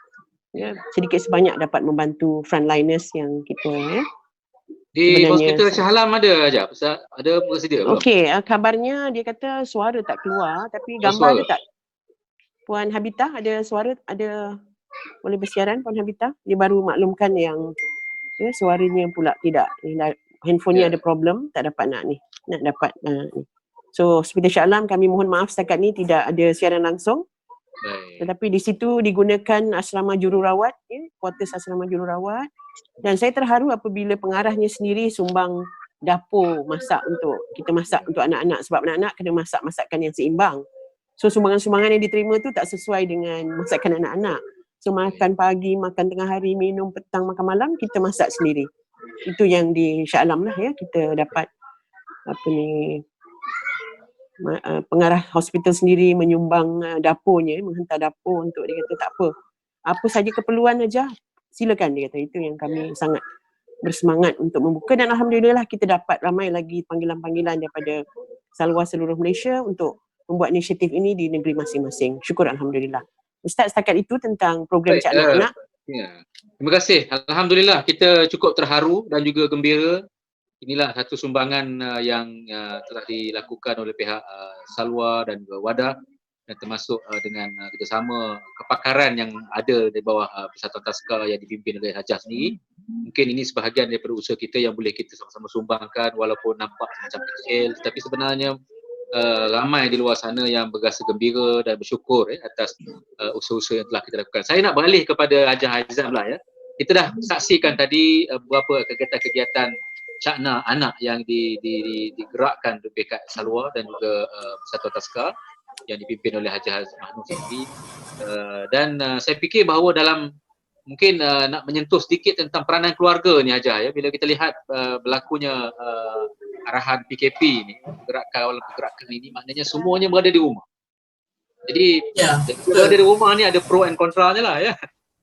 ya, sedikit sebanyak dapat membantu frontliners yang kita ya. Di Hospital Shah Alam ada aja, ada bersedia belum? Okey, kabarnya dia kata suara tak keluar tapi gambar ada tak? Puan Habita ada suara, ada boleh bersiaran Puan Habita? Dia baru maklumkan yang ya, suaranya pula tidak, handphone-nya ada problem, tak dapat nak dapat ni. So Hospital Shah Alam kami mohon maaf setakat ni tidak ada siaran langsung. Tetapi di situ digunakan asrama jururawat ya, kuartus asrama jururawat, dan saya terharu apabila pengarahnya sendiri sumbang dapur masak untuk kita masak untuk anak-anak, sebab anak-anak kena masak masakan yang seimbang. So sumbangan-sumbangan yang diterima tu tak sesuai dengan masakan anak-anak. So makan pagi, makan tengah hari, minum petang, makan malam kita masak sendiri. Itu yang di Shah Alam lah ya, kita dapat pengarah hospital sendiri menyumbang dapurnya, menghantar dapur untuk, dia kata tak apa saja keperluan aja silakan, dia kata. Itu yang kami sangat bersemangat untuk membuka, dan alhamdulillah kita dapat ramai lagi panggilan-panggilan daripada Salwa seluruh Malaysia untuk membuat inisiatif ini di negeri masing-masing. Syukur alhamdulillah. Ustaz, setakat itu tentang program Cak Nak Anak. Ya. Terima kasih. Alhamdulillah kita cukup terharu dan juga gembira. Inilah satu sumbangan yang telah dilakukan oleh pihak Salwa dan juga Wadah, dan termasuk dengan kerjasama kepakaran yang ada di bawah Persatuan Taska yang dipimpin oleh Hajah sendiri. Mungkin ini sebahagian daripada usaha kita yang boleh kita sama-sama sumbangkan, walaupun nampak macam kecil, tetapi sebenarnya ramai di luar sana yang berasa gembira dan bersyukur atas usaha-usaha yang telah kita lakukan. Saya nak beralih kepada Hajah Haizam lah ya. Kita dah saksikan tadi beberapa kegiatan-kegiatan Syakna anak yang digerakkan oleh pihak Salwa dan juga Persatuan Taska yang dipimpin oleh Hajah Mahnun sendiri. Dan saya fikir bahawa dalam mungkin nak menyentuh sedikit tentang peranan keluarga ni Hajah ya, bila kita lihat berlakunya arahan PKP ni, pergerakan ini, maknanya semuanya berada di rumah. Jadi berada di rumah ni ada pro and kontranya lah ya.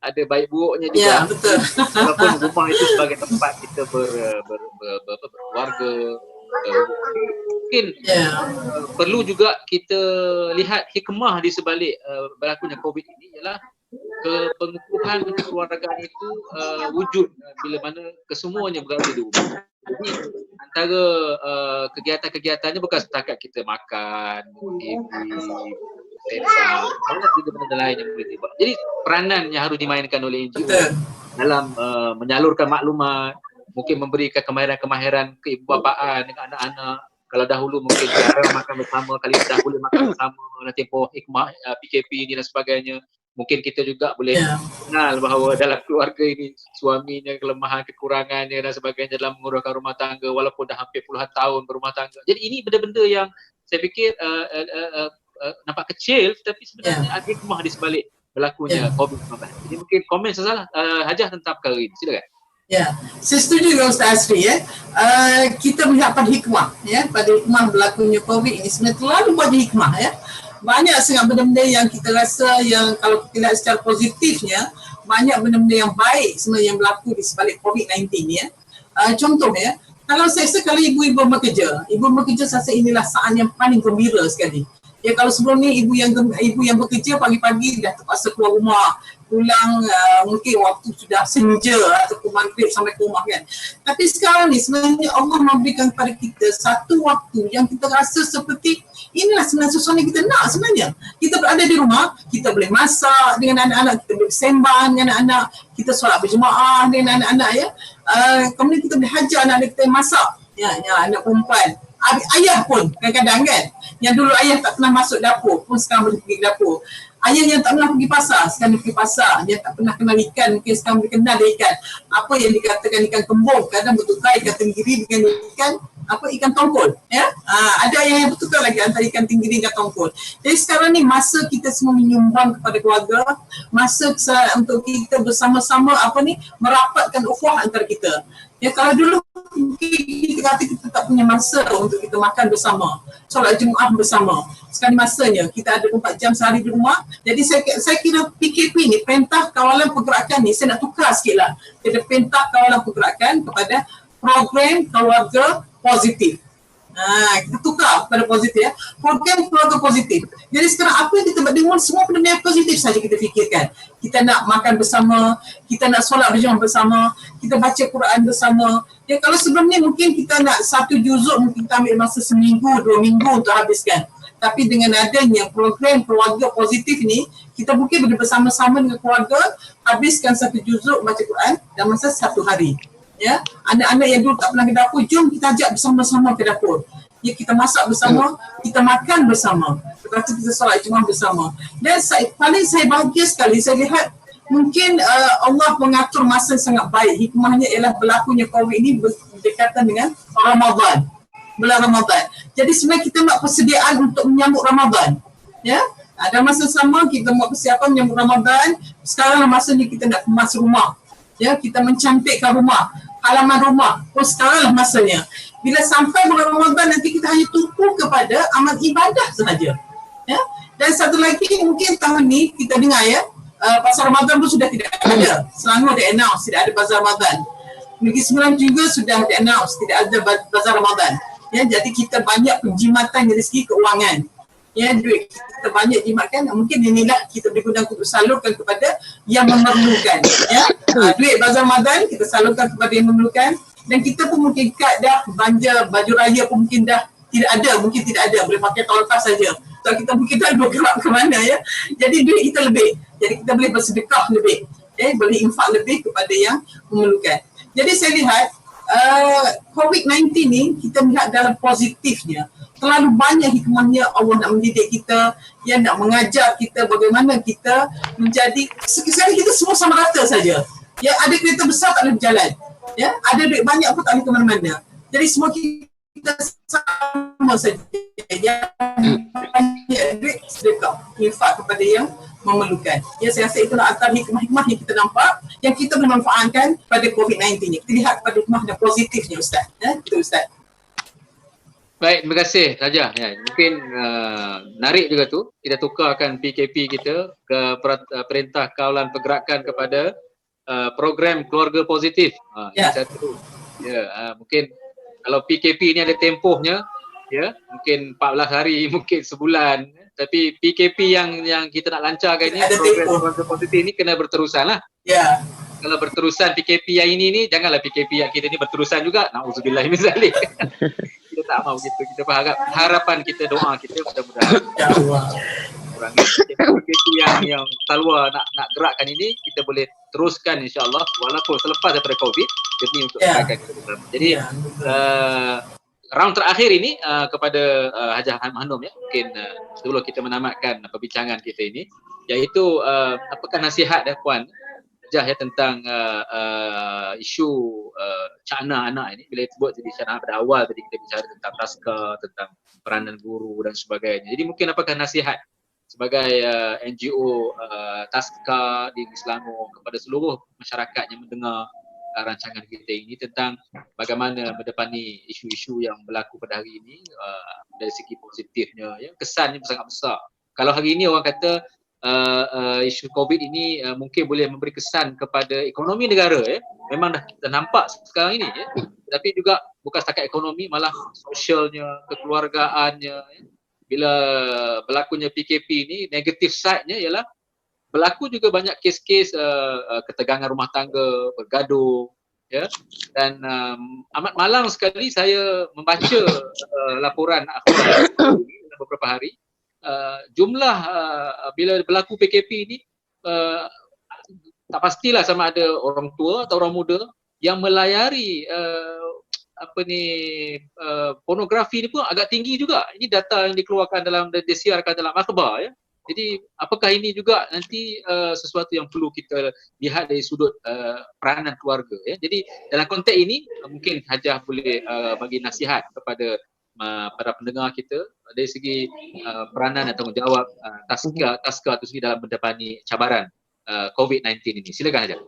Ada baik buruknya juga. Ya, betul. Walaupun rumah itu sebagai tempat kita berkeluarga, mungkin perlu juga kita lihat hikmah di sebalik berlakunya COVID ini ialah pengukuhan kekeluargaan itu wujud bila mana kesemuanya berada di rumah. Jadi antara kegiatan-kegiatannya bukan setakat kita makan, banyak juga benda lain yang boleh dibuat. Jadi peranan yang harus dimainkan oleh NGO dalam menyalurkan maklumat, mungkin memberikan kemahiran-kemahiran keibubapaan dengan anak-anak. Kalau dahulu mungkin jarang makan bersama, kali dah boleh makan bersama dalam tempoh hikmah PKP ni dan sebagainya. Mungkin kita juga boleh kenal bahawa dalam keluarga ini suaminya kelemahan, kekurangannya dan sebagainya dalam menguruskan rumah tangga walaupun dah hampir puluhan tahun berumah tangga. Jadi ini benda-benda yang saya fikir nampak kecil tetapi sebenarnya ada hikmah di sebalik berlakunya COVID-19. Jadi mungkin komen salah Hajah tentang perkara ini. Silakan. Ya, saya setuju dengan Ustaz Asri ya. Kita melihat pada hikmah ya, pada hikmah berlakunya COVID ini sebenarnya terlalu banyak hikmah ya. Banyak sangat benda-benda yang kita rasa yang kalau kita lihat secara positifnya, banyak benda-benda yang baik sebenarnya yang berlaku di sebalik COVID-19 ya. Contoh ya, kalau saya rasa kalau ibu-ibu bekerja saya rasa inilah saat yang paling gembira sekali. Ya, kalau sebelum ni ibu yang bekerja pagi-pagi dah terpaksa keluar rumah, pulang mungkin waktu sudah senja atau maghrib sampai ke rumah kan. Tapi sekarang ni sebenarnya Allah memberikan kepada kita satu waktu yang kita rasa seperti inilah sebenarnya sesuatu yang kita nak sebenarnya. Kita berada di rumah, kita boleh masak dengan anak-anak, kita boleh bersembang dengan anak-anak, kita solat berjemaah dengan anak-anak ya. Kemudian kita boleh hajar anak-anak kita yang masak, ya anak perempuan. Ayah pun kadang-kadang kan, yang dulu ayah tak pernah masuk dapur pun sekarang boleh pergi ke dapur. Ayah yang tak pernah pergi pasar sekarang pergi pasar. Yang tak pernah kenal ikan mungkin sekarang boleh kenal ikan. Apa yang dikatakan ikan kembung, kadang bertukar ikan tenggiri dengan ikan tongkol ya. Ada yang bertukar lagi antara ikan tenggiri dan tongkol. Jadi sekarang ni masa kita semua menyumbang kepada keluarga, masa untuk kita bersama-sama merapatkan ukhuwah antara kita. Ya, kalau dulu mungkin kita kata kita tak punya masa untuk kita makan bersama, solat Jumaat bersama. Sekarang masanya kita ada 24 jam sehari di rumah. Jadi saya kira PKP ni, Perintah Kawalan Pergerakan ni, saya nak tukar sikit lah. Kita Perintah Kawalan Pergerakan kepada Program Keluarga Positif. Kita tukar pada positif ya. Program keluarga positif. Jadi sekarang apa yang kita buat dengan semua benda yang positif saja kita fikirkan. Kita nak makan bersama, kita nak solat berjemaah bersama, kita baca Quran bersama. Ya, kalau sebelum ni mungkin kita nak satu juzuk mungkin kita ambil masa seminggu, 2 minggu untuk habiskan. Tapi dengan adanya program keluarga positif ni, kita mungkin boleh bersama-sama dengan keluarga habiskan satu juzuk baca Quran dalam masa 1 hari. Ya, anak-anak yang dulu tak pernah ke dapur, jom kita ajak bersama-sama ke dapur. Ya, kita masak bersama, kita makan bersama. Lepas tu kita solat Jumaat bersama. Dan paling saya bahagia sekali, saya lihat mungkin Allah mengatur masa sangat baik. Hikmahnya ialah berlakunya COVID ini berdekatan dengan Ramadan. Bulan Ramadan. Jadi sebenarnya kita buat persediaan untuk menyambut Ramadan. Ya, ada masa sama kita buat persiapan menyambut Ramadan. Sekarang masanya kita nak kemas rumah. Ya, kita mencantikkan rumah, halaman rumah. Sekaranglah masanya. Bila sampai bulan Ramadan nanti kita hanya tumpu kepada amal ibadah sahaja. Ya. Dan satu lagi mungkin tahun ni kita dengar ya, pasar Ramadan pun sudah tidak ada. Selangor ada announce tidak ada pasar Ramadan. Negeri Sembilan juga sudah ada announce tidak ada pasar Ramadan. Ya, jadi kita banyak penjimatan dari segi keuangan. duit kita banyak jimatkan, mungkin inilah kita boleh guna untuk salurkan kepada yang memerlukan. Duit bazar Ramadan kita salurkan kepada yang memerlukan, dan kita pun mungkin kad dah belanja baju raya pun mungkin dah mungkin tidak ada, boleh pakai tahun lepas saja. So kita mungkin tak bergerak ke mana jadi duit kita lebih, jadi kita boleh bersedekah lebih, boleh infak lebih kepada yang memerlukan. Jadi saya lihat COVID-19 ni kita melihat dalam positifnya. Terlalu banyak hikmahnya Allah nak mendidik kita, nak mengajar kita bagaimana kita menjadi, sekarang kita semua sama rata saja. Ada kereta besar tak boleh berjalan. Ada duit banyak pun tak boleh ke mana-mana. Jadi semua kita sama saja. Banyak duit sedekah, infak kepada yang memerlukan. Saya rasa itulah antara hikmah-hikmah yang kita nampak, yang kita boleh manfaatkan pada COVID-19 ni. Kita lihat pada hikmah dan positifnya, Ustaz. Itu Ustaz. Baik, terima kasih Raja. Mungkin menarik juga tu, kita tukarkan PKP kita ke Perintah Kawalan Pergerakan kepada program keluarga positif. Yang satu. Mungkin kalau PKP ni ada tempohnya, mungkin 14 hari, mungkin sebulan. Tapi PKP yang kita nak lancarkan ni, program keluarga positif ni kena berterusan lah. Kalau berterusan PKP yang ini ni, janganlah PKP yang kita ni berterusan juga. Na'udzubillah min zalik. Kita tak mahu gitu. Kita berharap, harapan kita, doa kita mudah-mudahan kurangi PKP yang salwa nak gerakkan ini, kita boleh teruskan insya-Allah walaupun selepas daripada COVID, demi untuk kebaikan kita bersama. Jadi round terakhir ini kepada Hajah Hanum mungkin sebelum kita menamatkan perbincangan kita ini, iaitu apakah nasihat Puan Hajah tentang isu cakna anak ini. Bila sebut jadi cakna pada awal tadi kita bicara tentang taska, tentang peranan guru dan sebagainya. Jadi mungkin apakah nasihat sebagai NGO taska di Selangor kepada seluruh masyarakat yang mendengar rancangan kita ini tentang bagaimana mendepani isu-isu yang berlaku pada hari ini dari segi positifnya, kesannya sangat besar. Kalau hari ini orang kata isu COVID ini mungkin boleh memberi kesan kepada ekonomi negara, memang dah kita nampak sekarang ini, tapi juga bukan setakat ekonomi, malah sosialnya, kekeluargaannya. Bila berlakunya PKP ini, negatif side-nya ialah berlaku juga banyak kes-kes ketegangan rumah tangga, bergaduh, dan amat malang sekali saya membaca laporan akhbar beberapa hari. Jumlah bila berlaku PKP ini tak pastilah sama ada orang tua atau orang muda yang melayari pornografi ni pun agak tinggi juga. Ini data yang dikeluarkan disiarkan dalam akhbar. Jadi apakah ini juga nanti sesuatu yang perlu kita lihat dari sudut peranan keluarga. Jadi dalam konteks ini mungkin Hajah boleh bagi nasihat kepada para pendengar kita dari segi peranan dan tanggungjawab taska itu sendiri dalam mendepani cabaran COVID-19 ini. Silakan Hajah.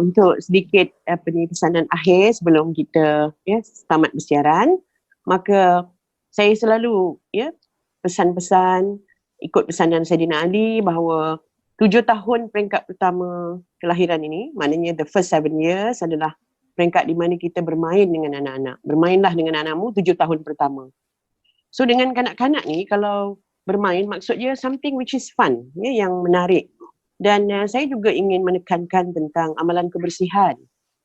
Untuk sedikit pesanan akhir sebelum kita tamat bersiaran, maka saya selalu pesan-pesan ikut pesanan Saidina Ali bahawa 7 tahun peringkat pertama kelahiran ini, maknanya the first 7 years adalah peringkat di mana kita bermain dengan anak-anak. Bermainlah dengan anakmu 7 tahun pertama. So dengan kanak-kanak ni, kalau bermain maksudnya something which is fun, yang menarik. Dan saya juga ingin menekankan tentang amalan kebersihan.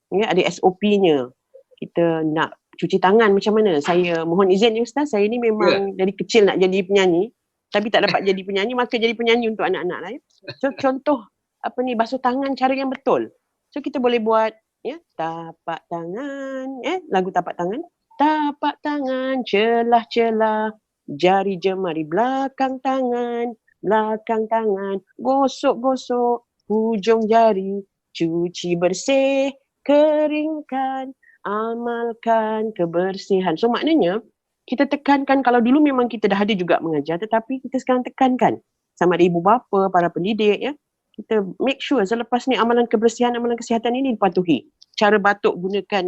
Ada SOP-nya. Kita nak cuci tangan macam mana? Saya mohon izin Ustaz, saya ni memang dari kecil nak jadi penyanyi, tapi tak dapat jadi penyanyi, maka jadi penyanyi untuk anak-anak lah. So contoh basuh tangan cara yang betul. So kita boleh buat tapak tangan, lagu tapak tangan. Tapak tangan, celah-celah, jari jemari belakang tangan, gosok-gosok hujung jari, cuci bersih, keringkan, amalkan kebersihan. So maknanya kita tekankan, kalau dulu memang kita dah ada juga mengajar, tetapi kita sekarang tekankan sama ada ibu bapa, para pendidik, kita make sure selepas ni amalan kebersihan, amalan kesihatan ini dipatuhi. Cara batuk gunakan,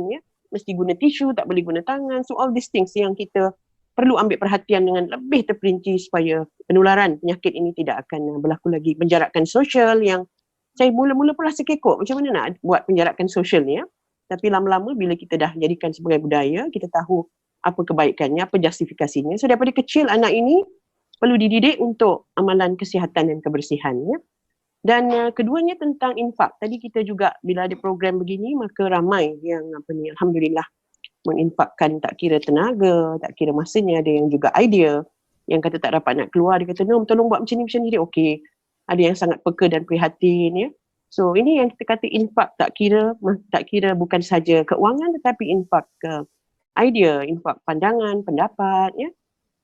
mesti guna tisu, tak boleh guna tangan. So all these things yang kita perlu ambil perhatian dengan lebih terperinci supaya penularan penyakit ini tidak akan berlaku lagi. Penjarakan sosial yang saya mula-mula pun rasa kekok macam mana nak buat penjarakan sosial ni. Tapi lama-lama bila kita dah jadikan sebagai budaya, kita tahu apa kebaikannya, apa justifikasinya. So daripada kecil anak ini perlu dididik untuk amalan kesihatan dan kebersihan ya. Dan keduanya tentang infak. Tadi kita juga bila ada program begini maka ramai yang alhamdulillah menginfakkan, tak kira tenaga, tak kira masanya, ada yang juga idea yang kata tak dapat nak keluar, dia kata no, tolong buat macam ni dia okey. Ada yang sangat peka dan prihatin ya. So ini yang kita kata infak, tak kira bukan saja keuangan tetapi infak ke idea, infak pandangan, pendapat ya.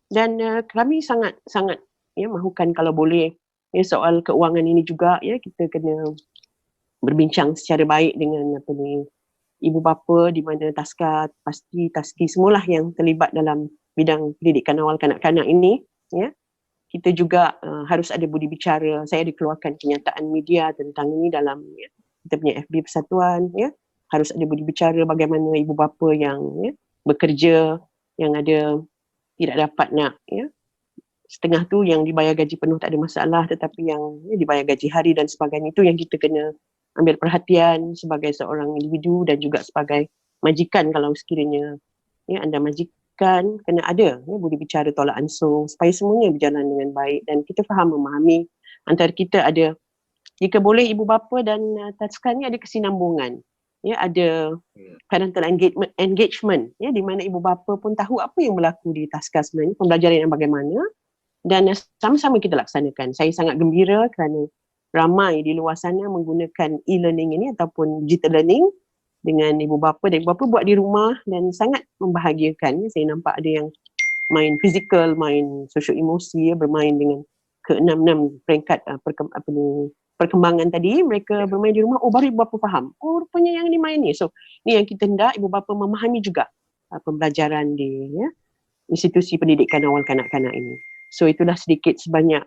Dan kami sangat ya mahukan kalau boleh ya, soal keuangan ini juga ya, kita kena berbincang secara baik dengan ibu bapa di mana taski semualah yang terlibat dalam bidang pendidikan awal kanak-kanak ini ya. Kita juga harus ada budi bicara. Saya ada keluarkan kenyataan media tentang ini dalam ya, kita punya FB Persatuan ya. Harus ada budi bicara bagaimana ibu bapa yang ya, bekerja, yang ada tidak dapat nak ya, setengah tu yang dibayar gaji penuh tak ada masalah, tetapi yang dibayar gaji hari dan sebagainya, itu yang kita kena ambil perhatian sebagai seorang individu dan juga sebagai majikan. Kalau sekiranya ya, anda majikan, kena ada ya, budi bicara tolak ansur supaya semuanya berjalan dengan baik dan kita faham memahami antara kita ada, jika boleh ibu bapa dan taskan ni ada kesinambungan ya, ada parental engagement ya, di mana ibu bapa pun tahu apa yang berlaku di taskan sebenarnya, pembelajaran yang bagaimana, dan sama-sama kita laksanakan. Saya sangat gembira kerana ramai di luar sana menggunakan e-learning ini ataupun digital learning dengan ibu bapa, dan ibu bapa buat di rumah dan sangat membahagiakan. Saya nampak ada yang main fizikal, main sosial emosi, bermain dengan ke-6 peringkat perkembangan tadi, mereka bermain di rumah, baru ibu bapa faham, rupanya yang ni main ni. So ni yang kita hendak ibu bapa memahami juga pembelajaran di ya, institusi pendidikan awal kanak-kanak ini. So itulah sedikit sebanyak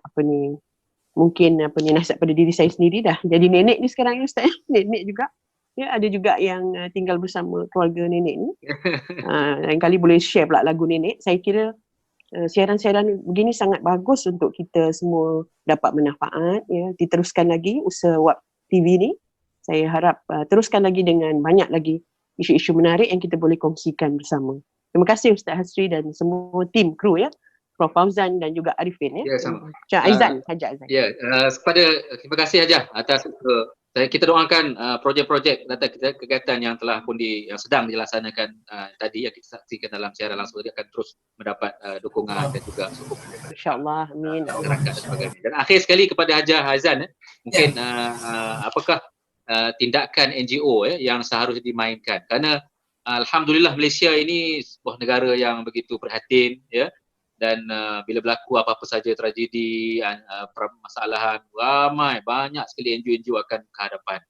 mungkin nasihat pada diri saya sendiri dah. Jadi nenek ni sekarang ya Ustaz, nenek juga. Ya, ada juga yang tinggal bersama keluarga nenek ni. Lain kali boleh share pula lagu nenek. Saya kira siaran-siaran begini sangat bagus untuk kita semua dapat manfaat ya. Diteruskan lagi usaha WAP TV ni. Saya harap teruskan lagi dengan banyak lagi isu-isu menarik yang kita boleh kongsikan bersama. Terima kasih Ustaz Hasri dan semua tim kru ya. Prof Fauzan dan juga Arifin ya. Ya, sama. Aizan, Haji Aizan. Ya, terima kasih Hajah atas kita doakan projek-projek dan kegiatan yang telah pun yang sedang dilaksanakan tadi yang kita saksikan dalam siaran langsung tadi akan terus mendapat dukungan dan juga sokongan. Insya-Allah, amin. Masyarakat dan sebagainya. Dan akhir sekali kepada Hajah Aizan mungkin apakah tindakan NGO yang seharusnya dimainkan, kerana alhamdulillah Malaysia ini sebuah negara yang begitu prihatin ya. Dan bila berlaku apa-apa saja tragedi, permasalahan, banyak sekali NGO akan ke hadapan.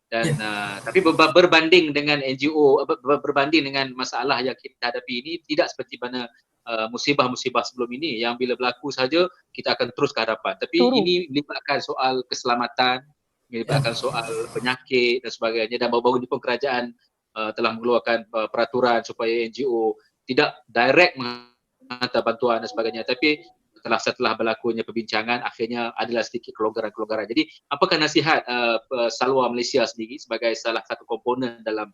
Dan tapi berbanding dengan NGO, berbanding dengan masalah yang kita hadapi ini, tidak seperti mana musibah-musibah sebelum ini yang bila berlaku saja kita akan terus ke hadapan. Tapi ini melibatkan soal keselamatan, melibatkan soal penyakit dan sebagainya, dan baru-baru ini pun kerajaan telah mengeluarkan peraturan supaya NGO tidak direct hantar bantuan dan sebagainya, tapi setelah berlakunya perbincangan akhirnya adalah sedikit kelonggaran-kelonggaran. Jadi apakah nasihat Salwa Malaysia sendiri sebagai salah satu komponen dalam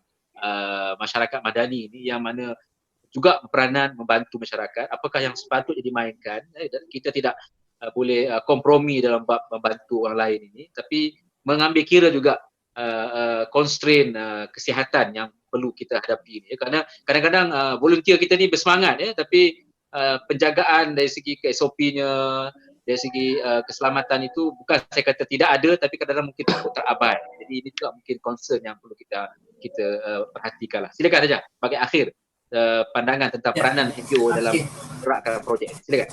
masyarakat madani ini yang mana juga peranan membantu masyarakat, apakah yang sepatutnya dimainkan? Kita tidak boleh kompromi dalam bab membantu orang lain ini, tapi mengambil kira juga constraint kesihatan yang perlu kita hadapi ini. Kerana kadang-kadang volunteer kita ni bersemangat tapi penjagaan dari segi SOP-nya, dari segi keselamatan itu bukan saya kata tidak ada, tapi kadang-kadang mungkin terabai. Jadi ini juga mungkin concern yang perlu kita perhatikan lah. Silakan saja bagi akhir pandangan tentang peranan NGO dalam gerakkan projek. Silakan.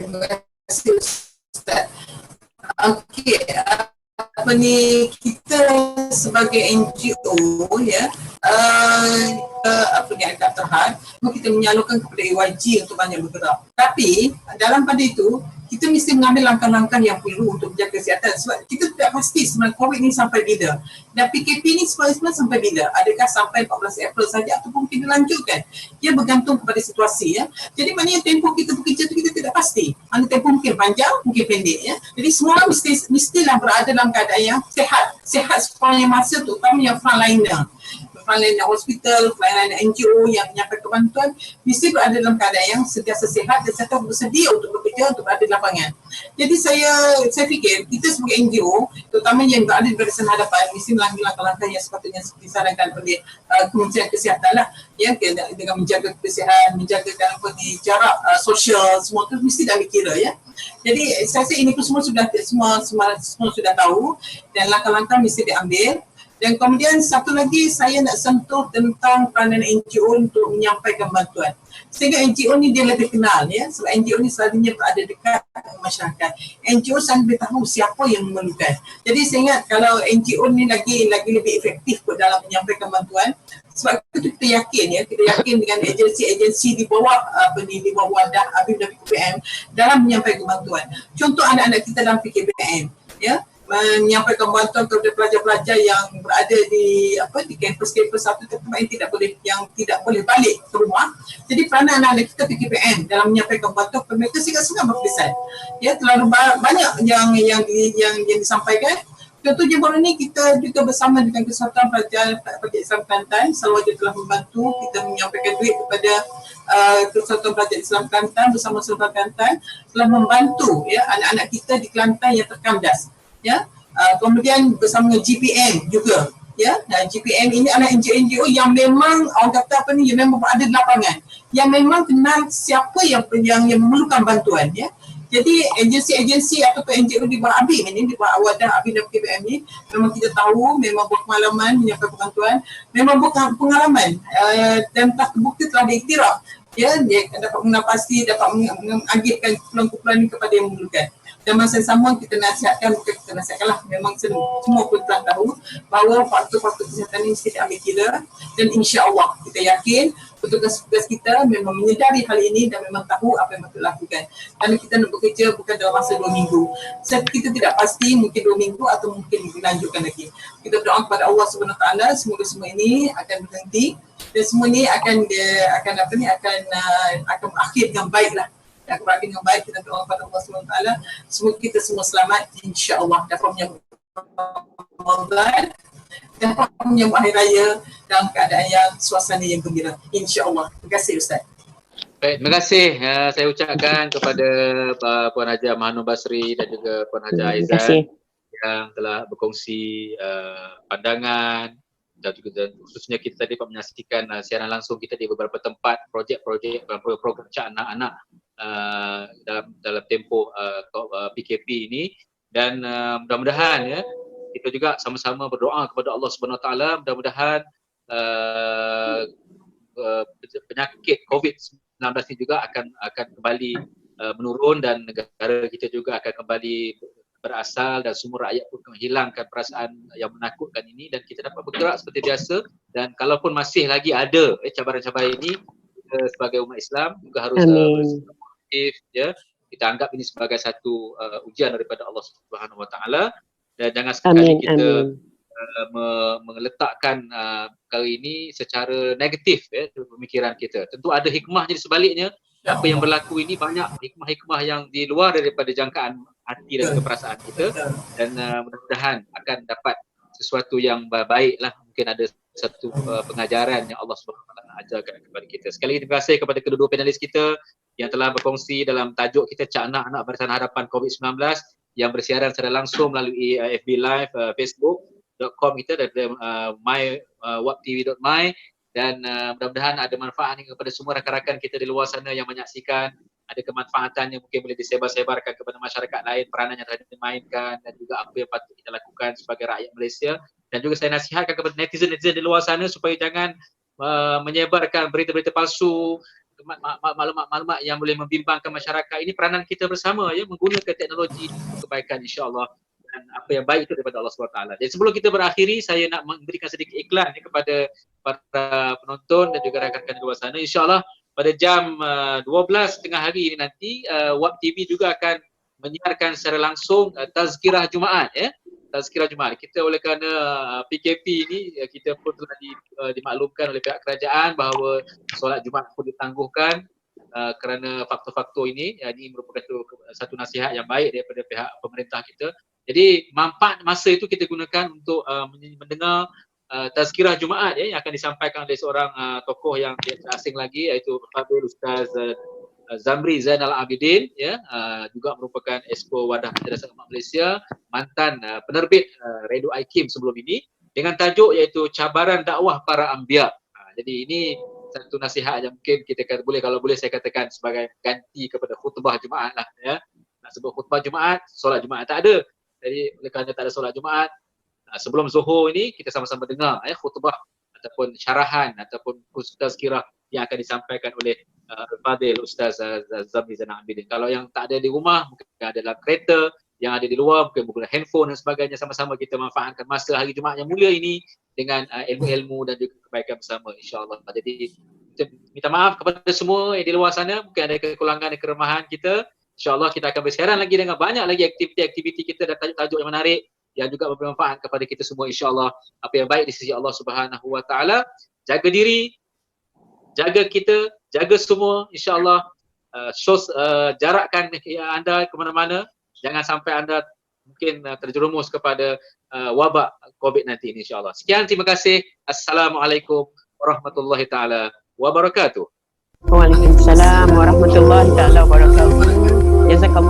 Terima kasih Ustaz. Okey, kita sebagai NGO ya, agak terhad, kita menyalurkan kepada AYG untuk banyak bergerak. Tapi dalam pada itu kita mesti mengambil langkah-langkah yang perlu untuk menjaga kesihatan, sebab kita tidak pasti sebenarnya COVID ni sampai bila dan PKP ni sebenarnya sampai bila. Adakah sampai 14 April saja ataupun kita lanjutkan? Ia bergantung kepada situasi ya. Jadi maknanya tempoh kita bekerja tu kita tidak pasti. Mana tempoh mungkin panjang, mungkin pendek ya. Jadi semua mestilah berada dalam keadaan yang sihat sepanjang masa, terutama yang frontliner. frontline hospital, frontline NGO yang menyampaikan bantuan mesti berada dalam keadaan yang sentiasa sihat dan serta bersedia untuk bekerja untuk berada di lapangan. Jadi saya fikir kita sebagai NGO, terutama yang berada di barisan hadapan, mesti mengambil langkah-langkah yang sepatutnya disarankan oleh Kementerian Kesihatan lah, ya, dengan menjaga kebersihan, menjaga jarak sosial, semua tu mesti dah kira, ya. Jadi saya rasa ini pun semua sudah tahu dan langkah-langkah mesti diambil. Dan kemudian satu lagi saya nak sentuh tentang peranan NGO untuk menyampaikan bantuan. Sehingga NGO ni dia lebih kenal, ya, sebab NGO ni selalunya berada dekat masyarakat. NGO selalu lebih tahu siapa yang memerlukan. Jadi saya ingat kalau NGO ni lagi lebih efektif dalam menyampaikan bantuan. Sebab itu kita yakin dengan agensi-agensi di bawah di bawah wadah ABIM dan PKPM dalam menyampaikan bantuan. Contoh anak-anak kita dalam PKPM, ya, menyampaikan bantuan kepada pelajar-pelajar yang berada di kampus-kampus satu tempat yang tidak boleh balik ke rumah. Jadi peranan anak-anak kita PKPM dalam menyampaikan bantuan kepada mereka sangat berkesan. Ya, terlalu banyak yang disampaikan. Contohnya baru ni kita juga bersama dengan Kesatuan Pelajar Islam Kelantan selalu telah membantu kita menyampaikan duit kepada Kesatuan Pelajar Islam Kelantan bersama Kesatuan Kelantan telah membantu, ya, anak-anak kita di Kelantan yang terkandas, ya. Kemudian bersama dengan GPM juga, ya. GPM ini adalah NGO yang memang orang kata yang memang berada di lapangan, yang memang kenal siapa yang memerlukan bantuan, ya. Jadi agensi-agensi ataupun NGO di bawah ABIM ini, di bawah wadah ABIM dan PKPM ini, memang kita tahu, memang berpengalaman menyampaikan bantuan, memang berpengalaman dan telah terbukti telah diiktiraf, ya, dia dapat menapasi, dapat mengagihkan kumpulan ini kepada yang memerlukan. Dan masa sama kita nasihatkanlah, memang semua pun telah tahu bahawa faktor-faktor kesihatan ini mesti diambil kira dan insya-Allah kita yakin petugas-petugas kita memang menyedari hal ini dan memang tahu apa yang perlu lakukan. Kerana kita nak bekerja bukan dalam masa 2 minggu. Kita tidak pasti mungkin 2 minggu atau mungkin dilanjutkan lagi. Kita berdoa kepada Allah Subhanahu Wa Taala semoga semua ini akan berhenti dan semua ini akan berakhir dengan baiklah. Yang berakhir dengan baik, kita berdoa kepada Allah SWT semoga kita semua selamat insya-Allah dapat menyambut Ramadan, dapat menyambut hari raya dalam keadaan yang suasana yang gembira insya-Allah. Terima kasih Ustaz. Baik, terima kasih saya ucapkan kepada Puan Haja Mahanur Basri dan juga Puan Haja Aizan yang telah berkongsi pandangan dan juga khususnya kita tadi menyaksikan siaran langsung kita di beberapa tempat projek-projek program cak anak-anak dalam tempoh PKP ini dan mudah-mudahan, ya, kita juga sama-sama berdoa kepada Allah Subhanahu Wa Taala mudah-mudahan penyakit COVID-19 ini juga akan kembali menurun dan negara kita juga akan kembali berasal dan semua rakyat pun menghilangkan perasaan yang menakutkan ini dan kita dapat bergerak seperti biasa. Dan kalaupun masih lagi ada cabaran-cabaran ini, kita sebagai umat Islam juga harus positif, ya. Kita anggap ini sebagai satu ujian daripada Allah Subhanahu Wa Taala dan jangan sekali kita meletakkan perkara ini secara negatif, ya, pemikiran kita. Tentu ada hikmahnya di sebaliknya. Apa yang berlaku ini banyak hikmah-hikmah yang di luar daripada jangkaan hati dan perasaan kita dan mudah-mudahan akan dapat sesuatu yang baiklah. Mungkin ada satu pengajaran yang Allah SWT ajarkan kepada kita. Sekali lagi terima kasih kepada kedua-dua panelis kita yang telah berkongsi dalam tajuk kita Cak Anak Barisan Hadapan COVID-19 yang bersiaran secara langsung melalui FB Live, Facebook.com kita dan waptv.my. Dan mudah-mudahan ada manfaat kepada semua rakan-rakan kita di luar sana yang menyaksikan. Ada kemanfaatan yang mungkin boleh disebar-sebarkan kepada masyarakat lain, peranan yang telah dimainkan dan juga apa yang patut kita lakukan sebagai rakyat Malaysia. Dan juga saya nasihatkan kepada netizen-netizen di luar sana supaya jangan menyebarkan berita-berita palsu, maklumat-maklumat yang boleh membimbangkan masyarakat. Ini peranan kita bersama, ya, menggunakan teknologi untuk kebaikan insya-Allah. Dan apa yang baik itu daripada Allah SWT. Jadi sebelum kita berakhiri, saya nak memberikan sedikit iklan kepada para penonton dan juga rakan-rakan di luar sana. InsyaAllah pada jam 12 tengah hari ini nanti, WAP TV juga akan menyiarkan secara langsung tazkirah Jumaat, ya. Tazkirah Jumaat. Kita oleh kerana PKP ini, kita pun telah dimaklumkan oleh pihak kerajaan bahawa solat Jumaat pun ditangguhkan kerana faktor-faktor ini. Ini merupakan satu nasihat yang baik daripada pihak pemerintah kita. Jadi manfaat masa itu kita gunakan untuk mendengar tazkirah Jumaat yang akan disampaikan oleh seorang tokoh yang asing lagi, iaitu Fadil Ustaz Zamri Zainal Abidin, juga merupakan Exco Wadah Madrasah Umat Malaysia, mantan penerbit Redu Aikim sebelum ini, dengan tajuk iaitu Cabaran Dakwah Para Anbiya. Jadi ini satu nasihat yang mungkin kita boleh, kalau boleh saya katakan sebagai ganti kepada khutbah Jumaat lah, ya. Sebab khutbah Jumaat, solat Jumaat tak ada. Jadi oleh kerana tak ada solat Jumaat, sebelum Zuhur ini kita sama-sama dengar khutbah ataupun syarahan ataupun tazkirah yang akan disampaikan oleh Fadil Ustaz Zamri Zainal Abidin. Kalau yang tak ada di rumah, mungkin ada dalam kereta, yang ada di luar mungkin menggunakan handphone dan sebagainya, sama-sama kita manfaatkan masa hari Jumaat yang mulia ini dengan ilmu-ilmu dan juga kebaikan bersama, insya-Allah. Jadi kita minta maaf kepada semua yang di luar sana, mungkin ada kekurangan dan kelemahan kita. InsyaAllah kita akan bersiaran lagi dengan banyak lagi aktiviti-aktiviti kita dan tajuk-tajuk yang menarik yang juga bermanfaat kepada kita semua, insyaAllah. Apa yang baik di sisi Allah Subhanahu Wa Taala. Jaga diri, jaga kita, jaga semua, insyaAllah. Jarakkan anda ke mana-mana. Jangan sampai anda mungkin terjerumus kepada wabak COVID-19 ini, insyaAllah. Sekian, terima kasih. Assalamualaikum warahmatullahi taala wabarakatuh. Waalaikumsalam warahmatullahi taala wabarakatuh. Jazakallah.